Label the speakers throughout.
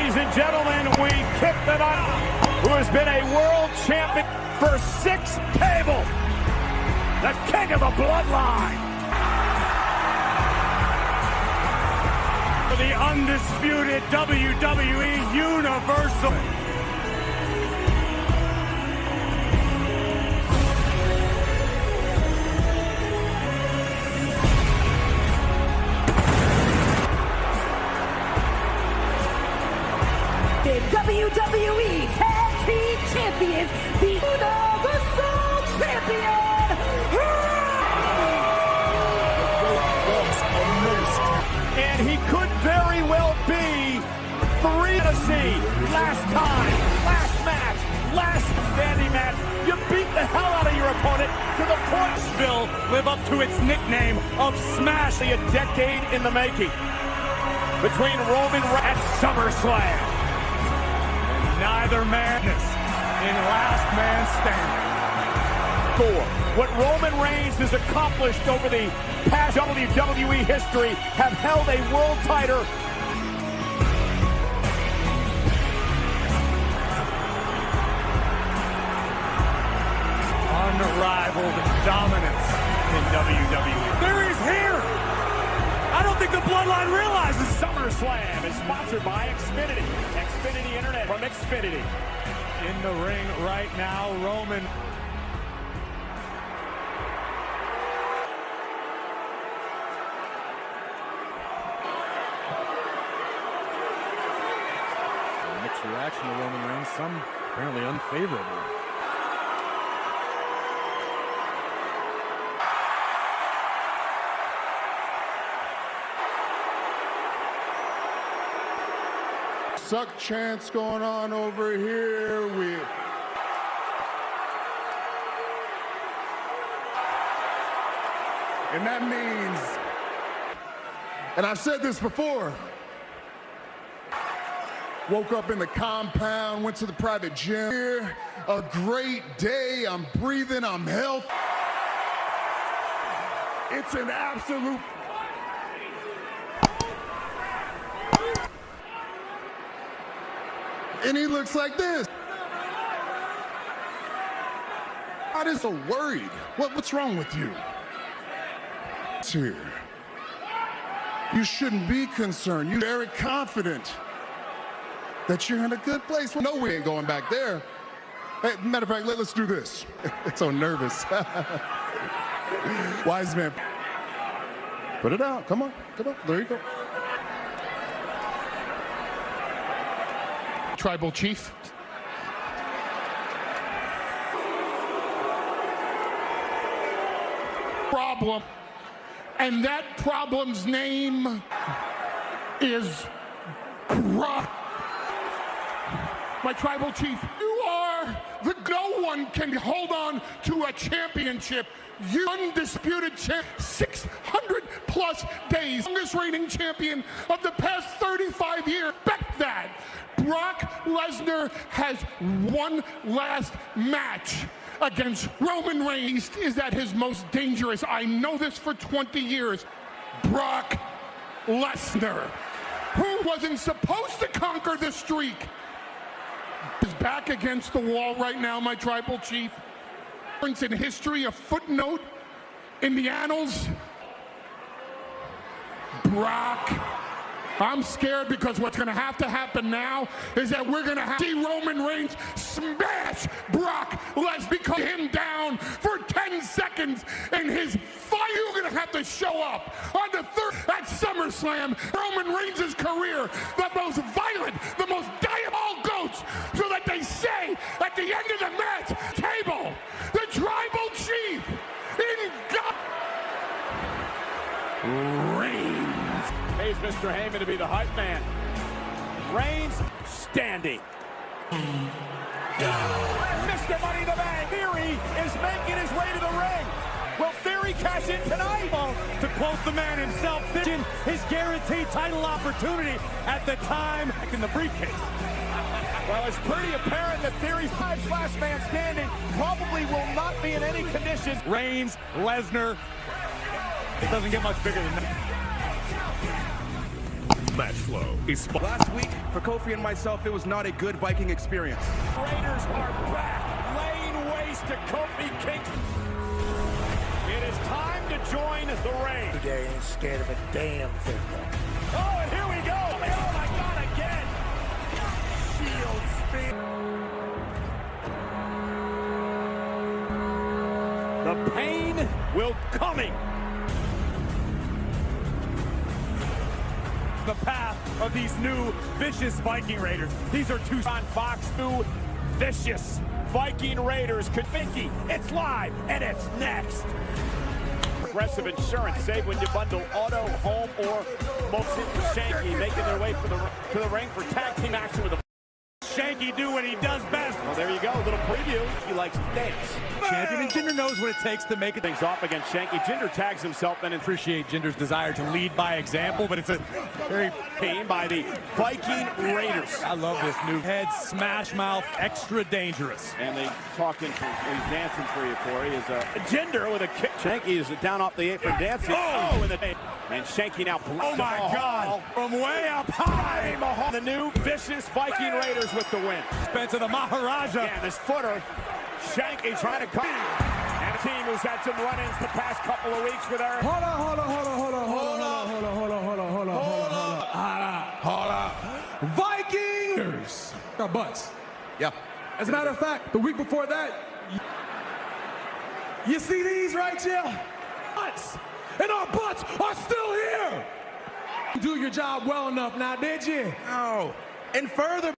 Speaker 1: Ladies and gentlemen, we kick the nut, who has been a world champion for 6 tables, the king of the bloodline, for the undisputed WWE Universal.
Speaker 2: WWE Tag Team Champions, the Universal Champion,
Speaker 1: and he could very well be 3 to see. Last time, last match, last standing match. You beat the hell out of your opponent to the point still live up to its nickname of Smash. A decade in the making between Roman Reigns at SummerSlam. Neither madness in last man standing. What Roman Reigns has accomplished over the past WWE history have held a world title. Unrivaled dominance in WWE. There is here. I don't think the Bloodline realizes SummerSlam is sponsored by Xfinity. Xfinity Internet from Xfinity. In the ring right now, Roman.
Speaker 3: Mixed reaction to Roman Reigns, some apparently unfavorable.
Speaker 4: Suck chants going on over here. And that means, and I've said this before, woke up in the compound, went to the private gym. Here, a great day, I'm breathing, I'm healthy. It's an absolute. And he looks like this. I just so worried. What's wrong with you? It's here. You shouldn't be concerned. You're very confident that you're in a good place. Well, no, we ain't going back there. Hey, matter of fact, let's do this. It's so nervous. Wise man. Put it out. Come on. Come on. There you go. Tribal Chief. Problem. And that problem's name is Brock. My Tribal Chief, you are the no one can hold on to a championship. You undisputed champ, 600 plus days, longest reigning champion of the past 35 years. Respect that. Brock Lesnar has one last match against Roman Reigns. Is at his most dangerous. I know this for 20 years. Brock Lesnar, who wasn't supposed to conquer the streak, is back against the wall right now, my Tribal Chief. In history, a footnote in the annals. Brock. I'm scared because what's going to have to happen now is that we're going to have to see Roman Reigns smash Brock Lesnar, because him down for 10 seconds in his fight. You're going to have to show up on the 3rd at SummerSlam. Roman Reigns' career, the most violent, the most diabolical goats, so that they say at the end of the match, table, the Tribal Chief in God. Reigns
Speaker 1: Pays Mr. Heyman to be the hype man. Reigns standing. Mr. Money in the Bank. Theory is making his way to the ring. Will Theory cash in tonight? To quote the man himself, his guaranteed title opportunity at the time in the briefcase. Well, it's pretty apparent that Theory's last man standing probably will not be in any condition. Reigns, Lesnar. It doesn't get much bigger than that.
Speaker 5: match flow is
Speaker 6: Last week, for Kofi and myself, it was not a good Viking experience.
Speaker 1: Raiders are back, laying waste to Kofi Kingston. It is time to join the reign.
Speaker 7: Today ain't scared of a damn thing.
Speaker 1: Oh, and here we go. Oh, my God, again. Shield spin. The pain will coming. The path of these new vicious Viking Raiders. These are two on Fox, new vicious Viking Raiders. Kavinki, it's live and it's next. Progressive Insurance. Save when you bundle auto, home, or Mosin Shanky making their way to the ring for tag team action with a Shanky do what he does best. Well, there you go. A little preview. He likes to dance.
Speaker 3: Champion, and Jinder knows what it takes to make it.
Speaker 1: Things off against Shanky. Jinder tags himself and
Speaker 3: Appreciate Jinder's desire to lead by example, but it's a very
Speaker 1: pain by the Viking Raiders.
Speaker 3: I love this new head smash mouth, extra dangerous.
Speaker 1: And they talked into he's dancing for you, Corey. Is Jinder with a kick. Shanky is down off the apron dancing. Oh, in the and Shanky now.
Speaker 3: Oh my God! From way up high,
Speaker 1: The new vicious Viking Raiders with the win.
Speaker 3: Spencer the Maharaja.
Speaker 1: And this footer, Shanky trying to come. And a team who's had some run-ins the past couple of weeks with her.
Speaker 8: Hold up. Vikings our butts.
Speaker 6: Yeah.
Speaker 8: As a matter of fact, the week before that, you see these right here? Butts. And our butts are still here. Do your job well enough now, did you?
Speaker 6: No. And further.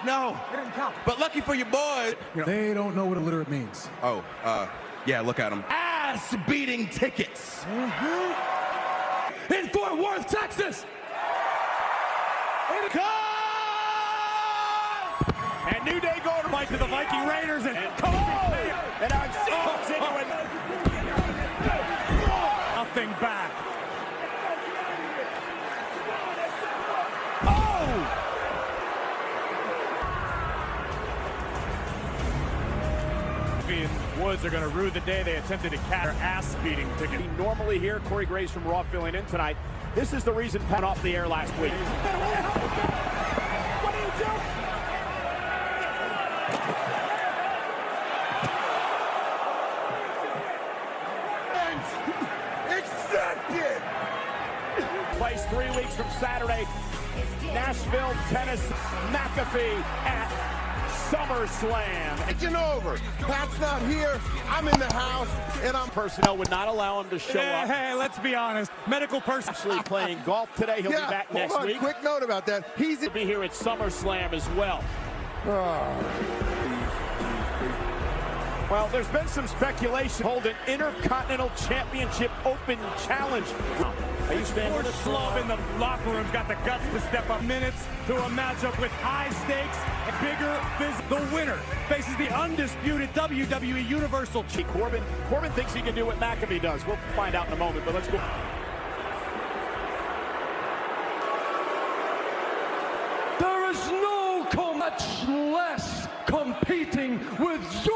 Speaker 6: No.
Speaker 8: It didn't count.
Speaker 6: But lucky for your boy.
Speaker 8: They don't know what illiterate means.
Speaker 6: Oh, yeah, look at him. Ass-beating tickets.
Speaker 8: In Fort Worth, Texas.
Speaker 1: And New Day going to fight to the Viking Raiders and Kofi. And I'm seeing
Speaker 3: Nothing back.
Speaker 1: Oh!
Speaker 3: And Woods are going to rue the day they attempted to catch their ass-beating ticket.
Speaker 1: Normally here, Corey Graves from Raw filling in tonight. This is the reason Pat off the air last week. What are you doing?
Speaker 4: Accepted!
Speaker 1: Plays 3 weeks from Saturday. Nashville, Tennessee, McAfee at SummerSlam.
Speaker 4: Taking over. Pat's not here. I'm in the house, and I'm
Speaker 1: Personnel would not allow him to show up.
Speaker 3: Hey, let's be honest. Medical person.
Speaker 1: Actually playing golf today. He'll be back next
Speaker 4: hold on.
Speaker 1: week.
Speaker 4: Quick note about that.
Speaker 1: He'll be here at SummerSlam as well. Well, there's been some speculation. Hold an Intercontinental Championship Open Challenge. Are you standing
Speaker 3: Poor
Speaker 1: with us?
Speaker 3: Schlub in the locker room's got the guts to step up minutes to a matchup with high stakes and bigger physicals. The winner faces the undisputed WWE Universal Champion.
Speaker 1: Corbin thinks he can do what McAfee does. We'll find out in a moment, but let's go.
Speaker 8: There is no much less competing with you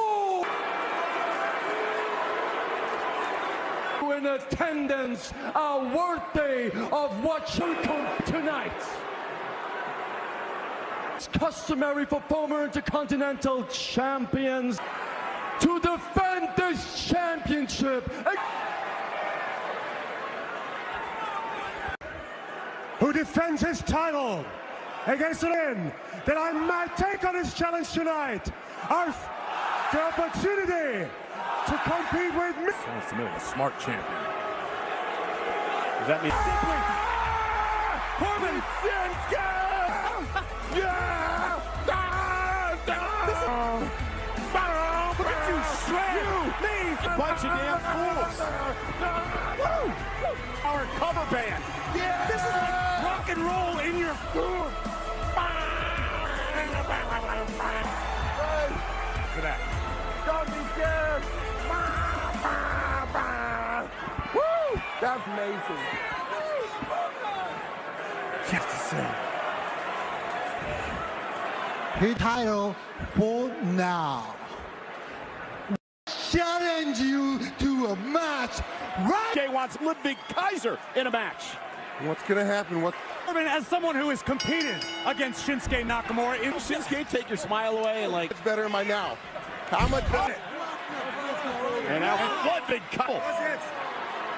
Speaker 8: in attendance are worthy of what you come tonight. It's customary for former Intercontinental Champions to defend this championship. Who defends his title against the man that I might take on his challenge tonight. The opportunity to compete with me.
Speaker 3: Sounds to me like a smart champion.
Speaker 1: Does that mean
Speaker 3: Corbin!
Speaker 1: Look at you shred! Me! A bunch of damn fools! Our cover band!
Speaker 4: yeah.
Speaker 1: This is like rock and roll in your... Look at that.
Speaker 4: Don't be scared. Woo! That's amazing.
Speaker 1: Just to say.
Speaker 7: His title for now. Challenge you to a match right.
Speaker 1: Jay wants Ludwig Kaiser in a match.
Speaker 5: What's gonna happen? What?
Speaker 3: As someone who has competed against Shinsuke Nakamura,
Speaker 1: Shinsuke, take your smile away and like.
Speaker 5: It's better am I now? How much better?
Speaker 1: And now one big couple.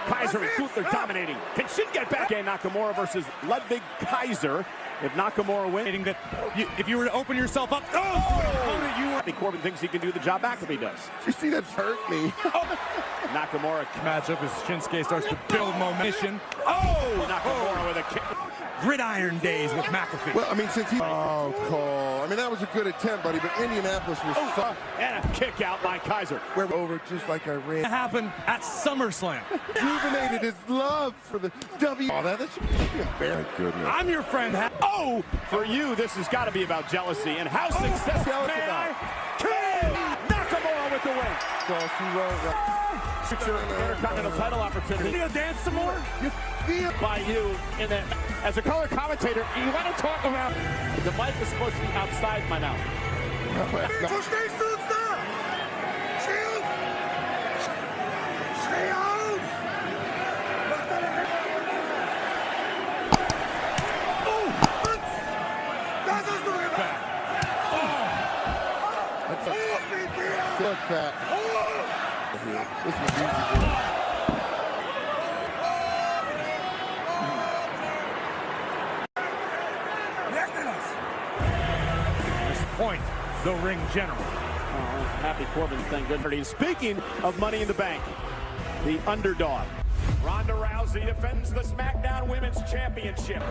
Speaker 1: Kaiser and Gunther dominating. Can Shin get back? Okay, Nakamura versus Ludwig Kaiser. If Nakamura wins,
Speaker 3: that if you were to open yourself up,
Speaker 1: I think Corbin thinks he can do the job back if he does.
Speaker 5: You see that hurt me?
Speaker 1: Nakamura
Speaker 3: matchup as Shinsuke starts to build momentum.
Speaker 1: Nakamura with a kick.
Speaker 3: Gridiron days with McAfee.
Speaker 5: Well, I mean, since he... Oh, Cole. I mean, that was a good attempt, buddy, but Indianapolis was...
Speaker 1: And a kick out by Kaiser.
Speaker 5: We're over just like I ran.
Speaker 3: It happened at SummerSlam.
Speaker 5: Rejuvenated his love for the W. Oh, that's very good.
Speaker 3: I'm your friend.
Speaker 1: Oh, for you, this has got to be about jealousy. And how successful may I? Nakamura with the win.
Speaker 5: So she wrote
Speaker 1: Future Intercontinental title opportunity.
Speaker 3: You gonna dance some more?
Speaker 1: By you in that, as a color commentator, you want to talk about the mic is supposed to be outside my mouth.
Speaker 5: Look back. This was easy.
Speaker 3: Point, the ring general.
Speaker 1: Happy Corbin, thank goodness. Speaking of Money in the Bank, the underdog. Ronda Rousey defends the SmackDown Women's Championship.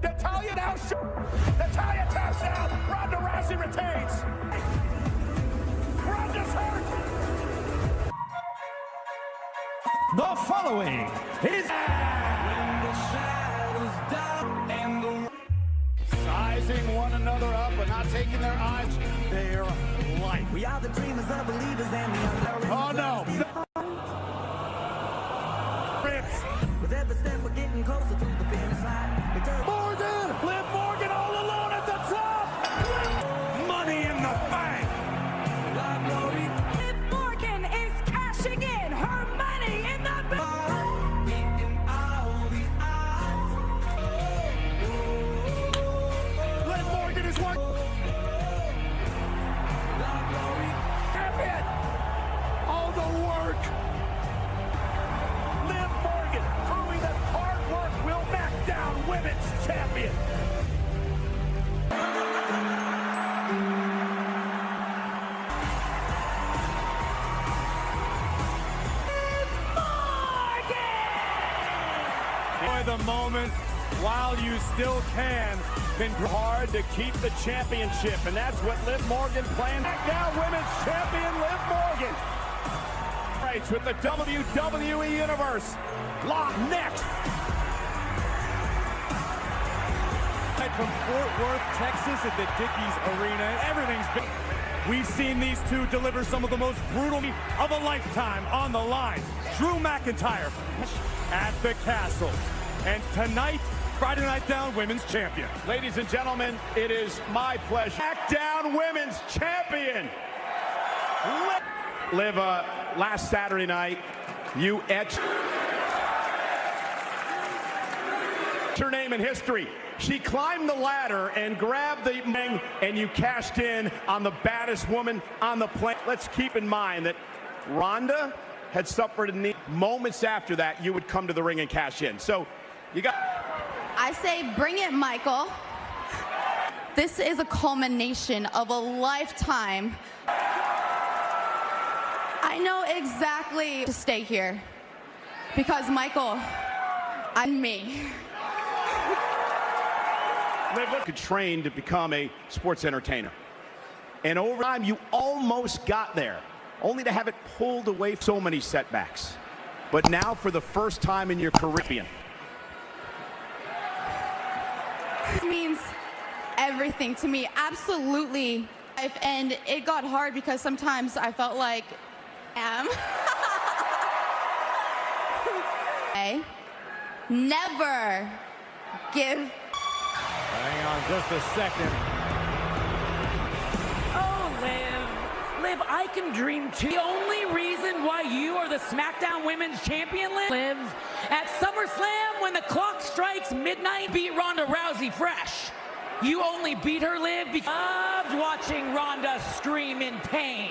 Speaker 1: Natalya taps out. Ronda Rousey retains. Ronda's hurt.
Speaker 3: The following is
Speaker 1: sizing one another up, but not taking their eyes off their life.
Speaker 9: We are the dreamers, the believers, and the underdogs.
Speaker 1: Oh no!
Speaker 9: With every step, we're getting closer to the finish line.
Speaker 1: Morgan! Liv Morgan all alone at the top!
Speaker 3: Money in the Bank.
Speaker 2: Liv Morgan is cashing in her Money in the Bank.
Speaker 1: Liv Morgan is one. All the work. Liv Morgan proving that hard work will knock down Women's Champion.
Speaker 3: Enjoy the moment while you still can.
Speaker 1: Been hard to keep the championship, and that's what Liv Morgan planned. Now Women's Champion Liv Morgan. Right, with the WWE Universe. Lock next.
Speaker 3: From Fort Worth, Texas at the Dickies Arena. Everything's been... We've seen these two deliver some of the most brutal of a lifetime on the line. Drew McIntyre at the Castle. And tonight, Friday Night Down Women's Champion.
Speaker 1: Ladies and gentlemen, it is my pleasure. SmackDown Women's Champion. Liv, last Saturday night, you etched her name in history. She climbed the ladder and grabbed the ring, and you cashed in on the baddest woman on the planet. Let's keep in mind that Ronda had suffered a knee. Moments after that, you would come to the ring and cash in. So you got...
Speaker 10: I say bring it, Michael. This is a culmination of a lifetime. I know exactly to stay here because, Michael, I'm me.
Speaker 1: Liv could train to become a sports entertainer. And over time, you almost got there, only to have it pulled away from so many setbacks. But now, for the first time in your career,
Speaker 10: This means everything to me, absolutely. And it got hard because sometimes I felt like I never give.
Speaker 3: Hang on just a second.
Speaker 2: Oh, Liv.
Speaker 11: Liv, I can dream too. The only reason why you are the SmackDown Women's Champion, Liv, at SummerSlam when the clock strikes midnight, beat Ronda Rousey fresh. You only beat her, Liv, because I loved watching Ronda scream in pain.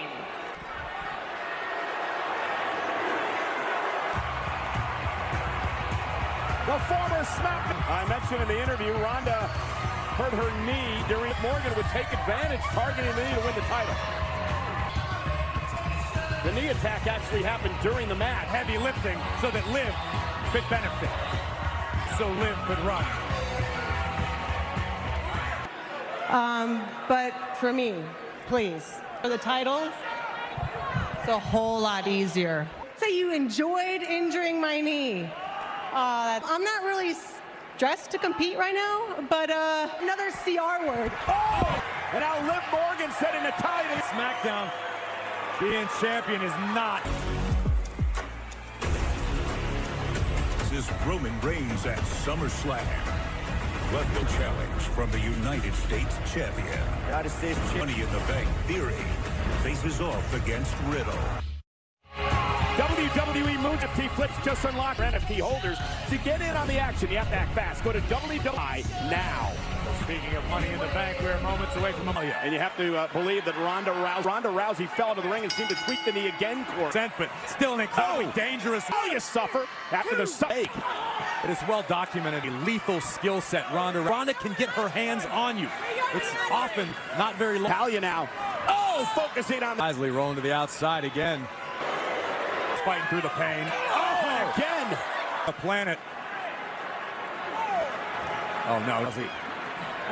Speaker 1: The former SmackDown. I mentioned in the interview, Ronda hurt her knee during Morgan would take advantage, targeting the knee to win the title. The knee attack actually happened during the match.
Speaker 3: Heavy lifting so that Liv could benefit. So Liv could run.
Speaker 12: But for me, please, for the title, it's a whole lot easier. Say you enjoyed injuring my knee. I'm not really dressed to compete right now, but another CR word.
Speaker 1: Oh! And now Liv Morgan setting the tide in
Speaker 3: SmackDown. Being champion is not.
Speaker 13: This is Roman Reigns at SummerSlam. What the challenge from the United States Champion.
Speaker 1: United States Champion.
Speaker 13: Money in the Bank Theory faces off against Riddle.
Speaker 1: WWE Moon NFT flips just unlocked for NFT holders. To get in on the action, you have to act fast. Go to WWE now.
Speaker 3: Speaking of Money in the Bank, we're moments away from Amalia.
Speaker 1: And you have to believe that Ronda Rousey fell into the ring and seemed to tweak the knee again.
Speaker 3: But still an incredibly dangerous.
Speaker 1: Oh, you suffer after the stake.
Speaker 3: It is well documented, a lethal skill set. Ronda can get her hands on you. It's often not very long.
Speaker 1: Talia now. Oh, focusing on
Speaker 3: Wisely rolling to the outside again. Fighting through the pain.
Speaker 1: Oh, and again.
Speaker 3: The planet. Oh, no.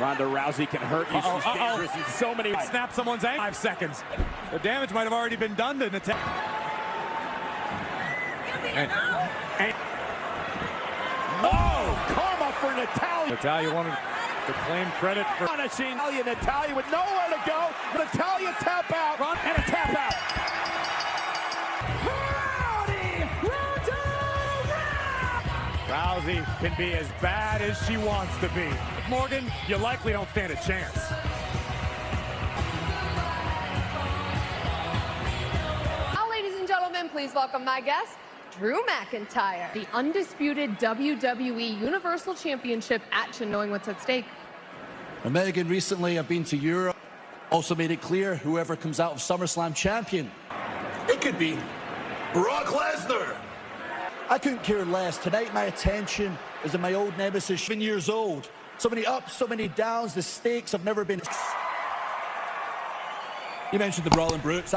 Speaker 1: Ronda Rousey can hurt you. She's dangerous in so many ways.
Speaker 3: Snap someone's ankle. 5 seconds. The damage might have already been done to Natalya.
Speaker 1: Oh, karma for Natalya.
Speaker 3: Natalya wanted to claim credit for
Speaker 1: punishing Natalya with nowhere to go. Natalya tap out. And a tap out.
Speaker 3: Rousey can be as bad as she wants to be. Morgan, you likely don't stand a chance.
Speaker 14: Now, ladies and gentlemen, please welcome my guest, Drew McIntyre, the undisputed WWE Universal Championship action, knowing what's at stake.
Speaker 15: Megan, recently I've been to Europe. Also made it clear whoever comes out of SummerSlam champion, it could be Brock Lesnar. I couldn't care less. Tonight, my attention is in my old nemesis, 7 years old. So many ups, so many downs. The stakes have never been. You mentioned the Brawl and Brooks.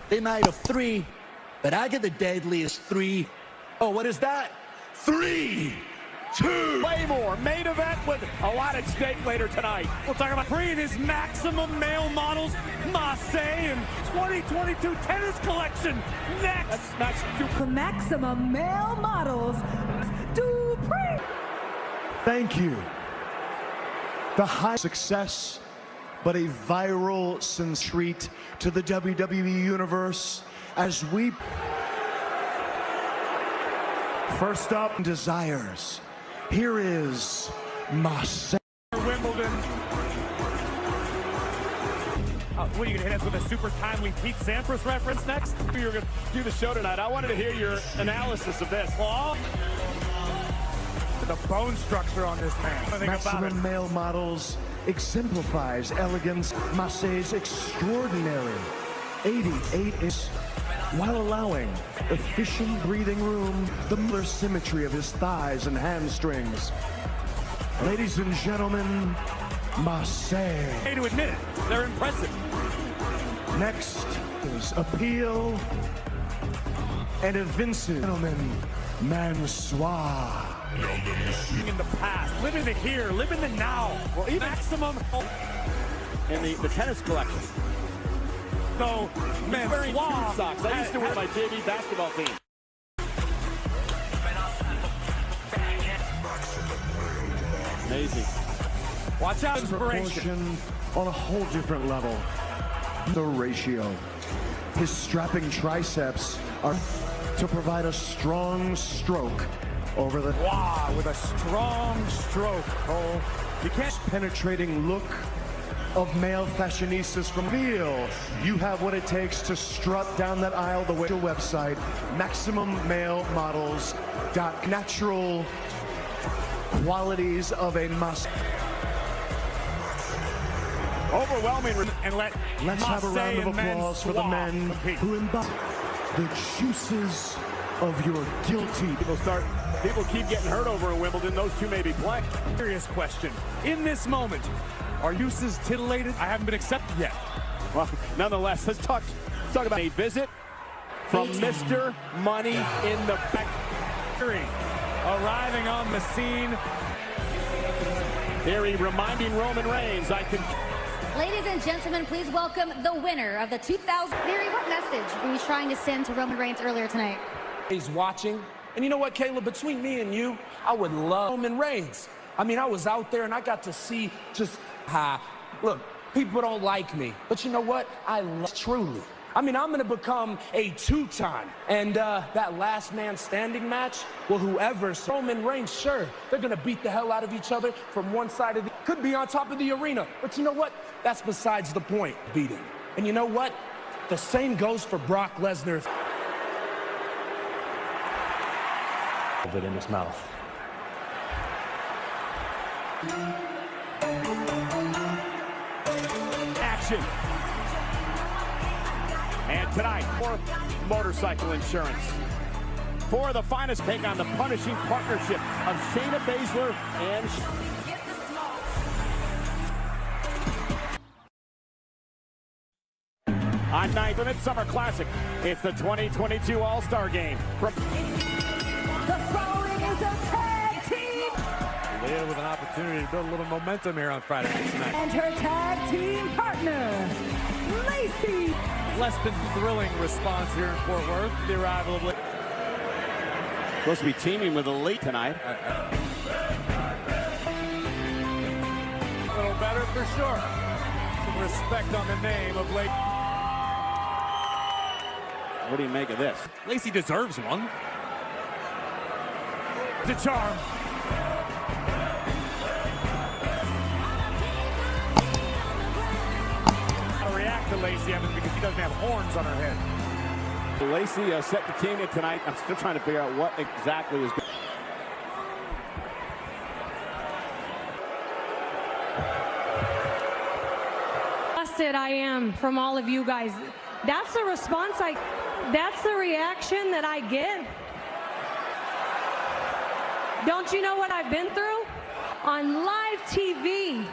Speaker 15: They might have 3, but I get the deadliest 3. Oh, what is that? 3, 2.
Speaker 1: Way more. Main event with a lot at stake later tonight.
Speaker 3: We'll talk about bringing his maximum male models, Marseille, and 2022 tennis collection next.
Speaker 1: That's
Speaker 2: The maximum male models, Dupree.
Speaker 8: Thank you. The high success, but a viral treat to the WWE Universe as we first up desires. Here is Marseille.
Speaker 3: Wimbledon. What are you going to hit us with a super timely Pete Sampras reference next?
Speaker 1: You're going to do the show tonight. I wanted to hear your analysis of this.
Speaker 3: The bone structure on this man.
Speaker 8: Maximum male models exemplifies elegance. Marseille's extraordinary 88 inch, while allowing efficient breathing room, the muscular symmetry of his thighs and hamstrings. Ladies and gentlemen, Marseille.
Speaker 3: Hey, to admit it, they're impressive.
Speaker 8: Next is appeal and evincing. Gentlemen, Mansoir.
Speaker 3: In the past, live in the here, live in the now.
Speaker 1: Well, even
Speaker 3: maximum
Speaker 1: in the tennis collection.
Speaker 3: So,
Speaker 1: man, wearing tube socks. I used to wear my JV basketball team. Amazing.
Speaker 3: Watch out, inspiration.
Speaker 8: On a whole different level. The ratio. His strapping triceps are to provide a strong stroke over the.
Speaker 3: Wow, with a strong stroke, Cole.
Speaker 8: You can't penetrating look of male fashionistas from feel you have what it takes to strut down that aisle the way your website, MaximumMaleModels.natural qualities of a must.
Speaker 1: Overwhelming, and let's
Speaker 8: have a round of applause for the men who embody the juices of your guilty.
Speaker 1: People keep getting hurt over in Wimbledon. Those two may be playing.
Speaker 3: Serious question. In this moment, are uses titillated? I haven't been accepted yet.
Speaker 1: Well, nonetheless, let's talk about a visit from Mr. Money in the Bank.
Speaker 3: Arriving on the scene.
Speaker 1: Theory reminding Roman Reigns,
Speaker 16: Ladies and gentlemen, please welcome the winner of the 2000. Theory, what message were you trying to send to Roman Reigns earlier tonight?
Speaker 15: He's watching. And you know what, Kayla? Between me and you, I would love Roman Reigns. I mean, I was out there and I got to see just look, people don't like me. But you know what? I love truly. I mean, I'm going to become a two-time. And that last man standing match, well, whoever's Roman Reigns, sure, they're going to beat the hell out of each other from one side of the... Could be on top of the arena. But you know what? That's besides the point, beating. And you know what? The same goes for Brock Lesnar.
Speaker 3: It in his mouth.
Speaker 1: action. And tonight, for motorcycle insurance. For the finest take on the punishing partnership of Shayna Baszler and... On 9th Minute Summer Classic, it's the 2022 All-Star Game.
Speaker 2: The following is a tag team.
Speaker 3: Leah with an opportunity to build a little momentum here on Friday night.
Speaker 2: And her tag team partner, Lacey.
Speaker 3: Less than thrilling response here in Fort Worth. The arrival of Lacey.
Speaker 1: Supposed to be teaming with Elite tonight.
Speaker 3: A little better for sure. Some respect on the name of Lacey.
Speaker 1: What do you make of this?
Speaker 3: Lacey deserves one. The charm.
Speaker 1: How to react to Lacey Evans because she doesn't have horns on her head. Lacey set the team in tonight. I'm still trying to figure out what exactly is going on.
Speaker 17: I am from all of you guys. That's the response that's the reaction that I get. Don't you know what I've been through? On live TV.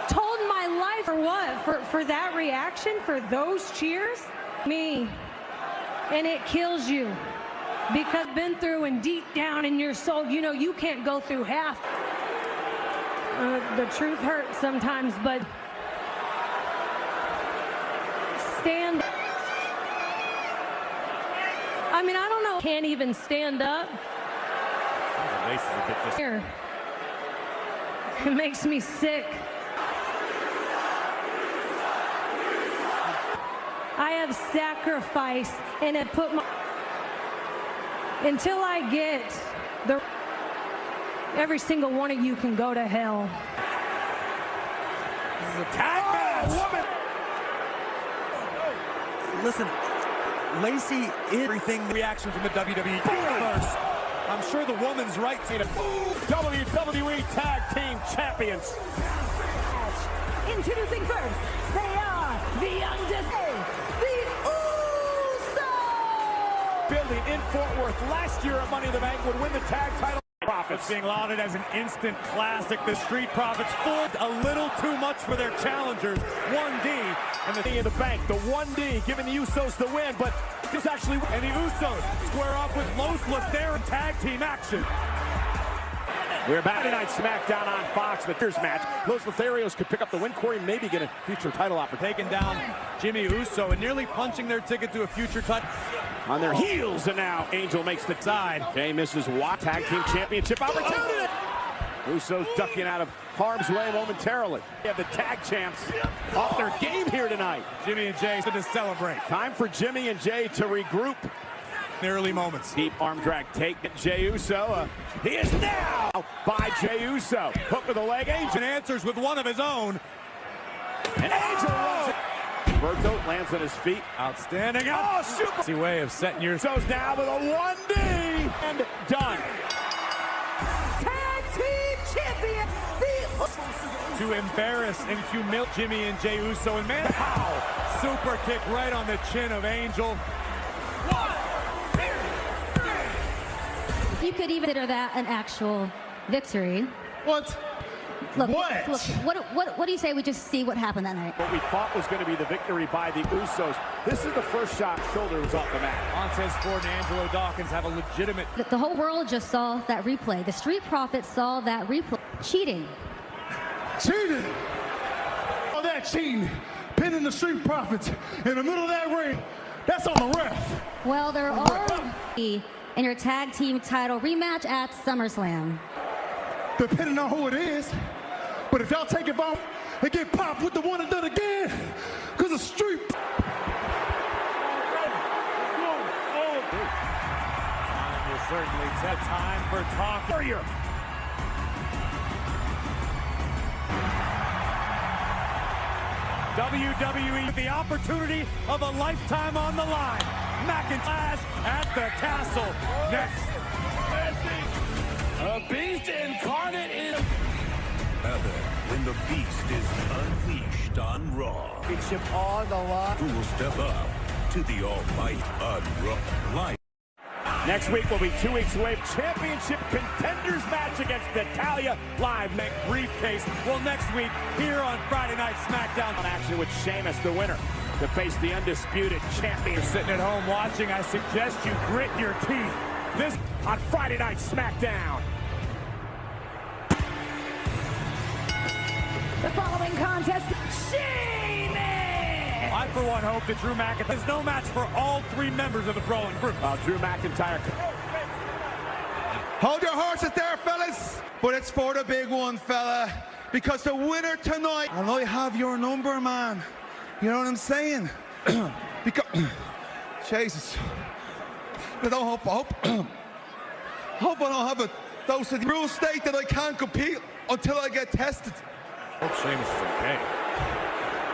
Speaker 17: Told my life for what? For that reaction? For those cheers? Me. And it kills you. Because I've been through and deep down in your soul, you know, you can't go through half. The truth hurts sometimes, but stand. I mean, I don't know. Can't even stand up. Here. It makes me sick. I have sacrificed and have put my... Until I get the... Every single one of you can go to hell.
Speaker 3: This is a tag match. Listen, Lacey is everything reaction from the WWE Universe. I'm sure the woman's right to
Speaker 1: WWE Tag Team Champions.
Speaker 2: Introducing first, they are the Undisputed, the Usos.
Speaker 1: Building in Fort Worth last year at Money in the Bank would win the tag title.
Speaker 3: Profits being lauded as an instant classic. The Street Profits forced a little too much for their challengers. 1D
Speaker 1: and the in the bank. The 1D giving the Usos the win, but this actually...
Speaker 3: And the Usos square off with Los Lothar in tag team action.
Speaker 1: We're back tonight SmackDown on Fox. The first match. Los Lotharios could pick up the win. Corey maybe get a future title opportunity.
Speaker 3: Taking down Jimmy Uso and nearly punching their ticket to a future title.
Speaker 1: On their heels, and now Angel makes the side. Jay misses Watt Tag Team Championship opportunity. Usos ducking out of harm's way momentarily. We have the tag champs off their game here tonight.
Speaker 3: Jimmy and Jay to celebrate.
Speaker 1: Time for Jimmy and Jay to regroup.
Speaker 3: In the early moments.
Speaker 1: Deep arm drag take at Jey Uso. He is now by Jey Uso. Hook with a leg.
Speaker 3: Angel answers with one of his own.
Speaker 1: And Angel runs it. Roberto lands on his feet.
Speaker 3: Outstanding.
Speaker 1: Oh, super.
Speaker 3: Easy way of setting your
Speaker 1: Goes down with a 1D. And done.
Speaker 2: Tag team champion,
Speaker 3: to embarrass and humiliate Jimmy and Jey Uso. And man, wow, super kick right on the chin of Angel.
Speaker 16: You could even consider that an actual victory.
Speaker 4: What?
Speaker 16: Look,
Speaker 4: What?
Speaker 16: What do you say we just see what happened that night?
Speaker 1: What we thought was going to be the victory by the Usos. This is the first shot. Shoulder was off the mat.
Speaker 3: Montez Ford and Angelo Dawkins have a legitimate...
Speaker 16: The whole world just saw that replay. The Street Profits saw that replay. Cheating.
Speaker 4: Cheating! Oh, that cheating. Pinning the Street Profits in the middle of that ring. That's on the ref.
Speaker 16: Well, they're all in your tag team title rematch at SummerSlam.
Speaker 4: Depending on who it is. But if y'all take it off and get popped with the one and done again, because the Street.
Speaker 3: Time will certainly take time for talking. WWE with the opportunity of a lifetime on the line. McIntyre at the castle. Next.
Speaker 1: A beast incarnate is...
Speaker 13: When the beast is unleashed on Raw.
Speaker 1: Championship on the line.
Speaker 13: Who will step up to the almighty on Raw? Live.
Speaker 1: Next week will be 2 weeks away. Championship contenders match against Natalya. Live neck briefcase.
Speaker 3: Well, next week here on Friday Night SmackDown.
Speaker 1: On action with Sheamus, the winner, to face the undisputed champion.
Speaker 3: You're sitting at home watching. I suggest you grit your teeth.
Speaker 1: This on Friday Night SmackDown.
Speaker 2: the following contest, Sheamus!
Speaker 3: I, for one, hope that Drew McIntyre is no match for all three members of the Brawling Group.
Speaker 1: Drew McIntyre.
Speaker 6: Hold your horses there, fellas. But it's for the big one, fella. Because the winner tonight, and I have your number, man. You know what I'm saying? Because, Jesus. I hope I don't have a dose of the real state that I can't compete until I get tested.
Speaker 3: Hope Sheamus is okay.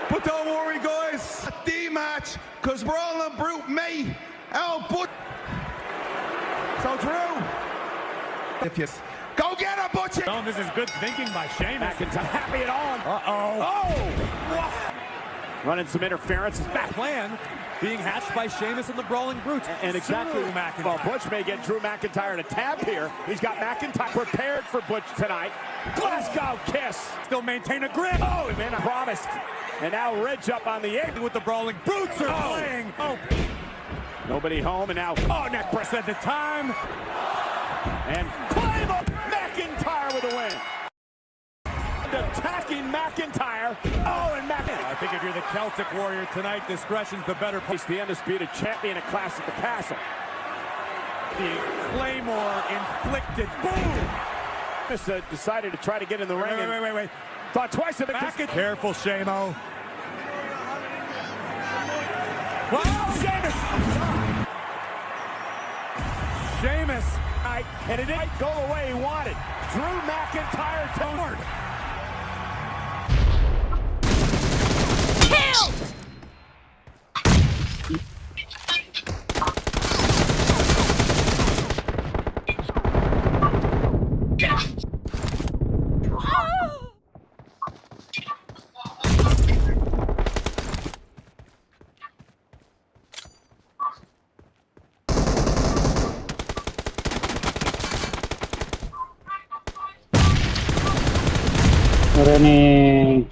Speaker 6: But don't worry, guys. D-match, because Brawling Brute me out. But so Drew, if you go get a butcher.
Speaker 3: Oh, this is good thinking by Sheamus.
Speaker 1: McIntyre happy it on.
Speaker 3: Oh!
Speaker 1: What? Running some interference.
Speaker 3: Back plan being hatched by Sheamus and the Brawling Brutes.
Speaker 1: And exactly.
Speaker 3: McIntyre.
Speaker 1: Well, Butch may get Drew McIntyre in a tab here. He's got McIntyre prepared for Butch tonight. Glasgow kiss.
Speaker 3: Still maintain a grip.
Speaker 1: Oh, man, I promised. And now Ridge up on the egg
Speaker 3: with the Brawling Brutes are playing. Oh.
Speaker 1: Nobody home, and now, neck press
Speaker 3: at the time.
Speaker 1: And climb up McIntyre with a win. And attacking McIntyre. And McIntyre.
Speaker 3: I think if you're the Celtic Warrior tonight, discretion's the better place.
Speaker 1: The undisputed champion at Clash at the Castle.
Speaker 3: The Claymore inflicted. Boom!
Speaker 1: Decided to try to get in the ring.
Speaker 3: Wait.
Speaker 1: Thought twice of it.
Speaker 3: Careful, Shamo.
Speaker 1: Wow, Sheamus. And it didn't go the way he wanted. Drew McIntyre toward.
Speaker 2: Killed!
Speaker 18: Running.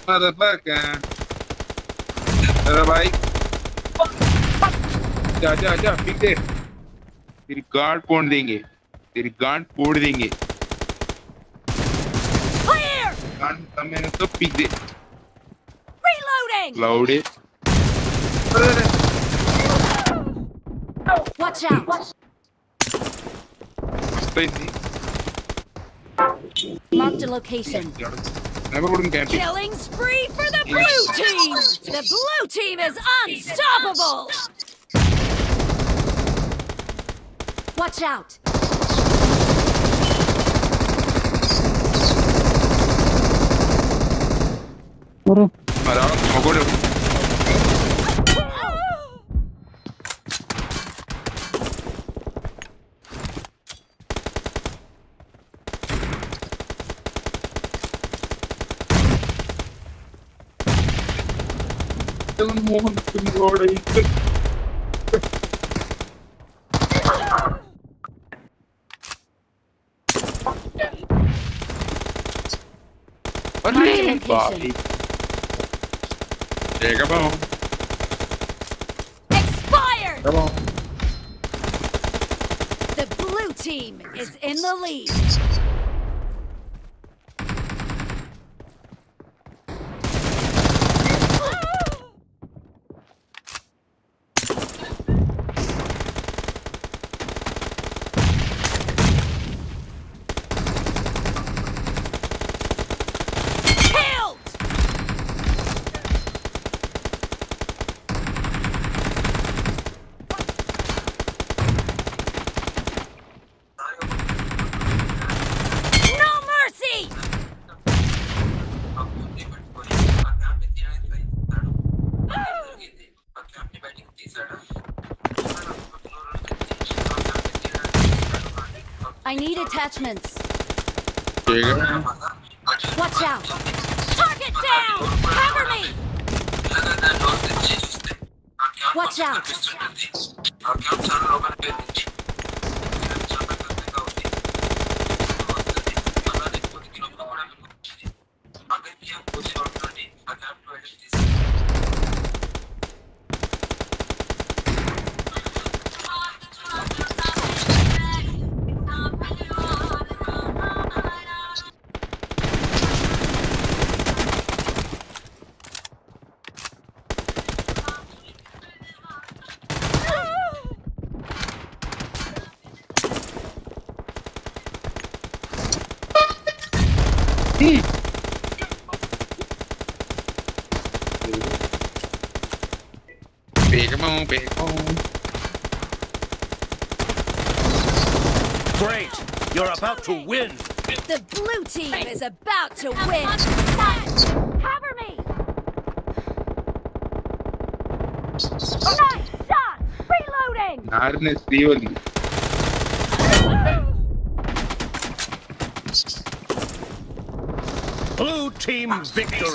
Speaker 19: Motherfucker. अरे भाई जा pick दे तेरी guard फोड़ देंगे मैंने तो पिक दे
Speaker 2: Reloading!
Speaker 19: Load it.
Speaker 2: Watch out!
Speaker 19: Stay.
Speaker 2: Marked a location.
Speaker 19: Never wouldn't get it.
Speaker 2: Killing spree for the blue team. The blue team is unstoppable. Watch out.
Speaker 19: Bobby. There, come on.
Speaker 2: Expired.
Speaker 19: Come on.
Speaker 2: The blue team is in the lead. I need attachments. Watch out. Target down! Cover me! Watch out.
Speaker 1: Great! You're about to win!
Speaker 2: The blue team is about to win! Cover me! Nice shot! Reloading!
Speaker 1: Blue team victory!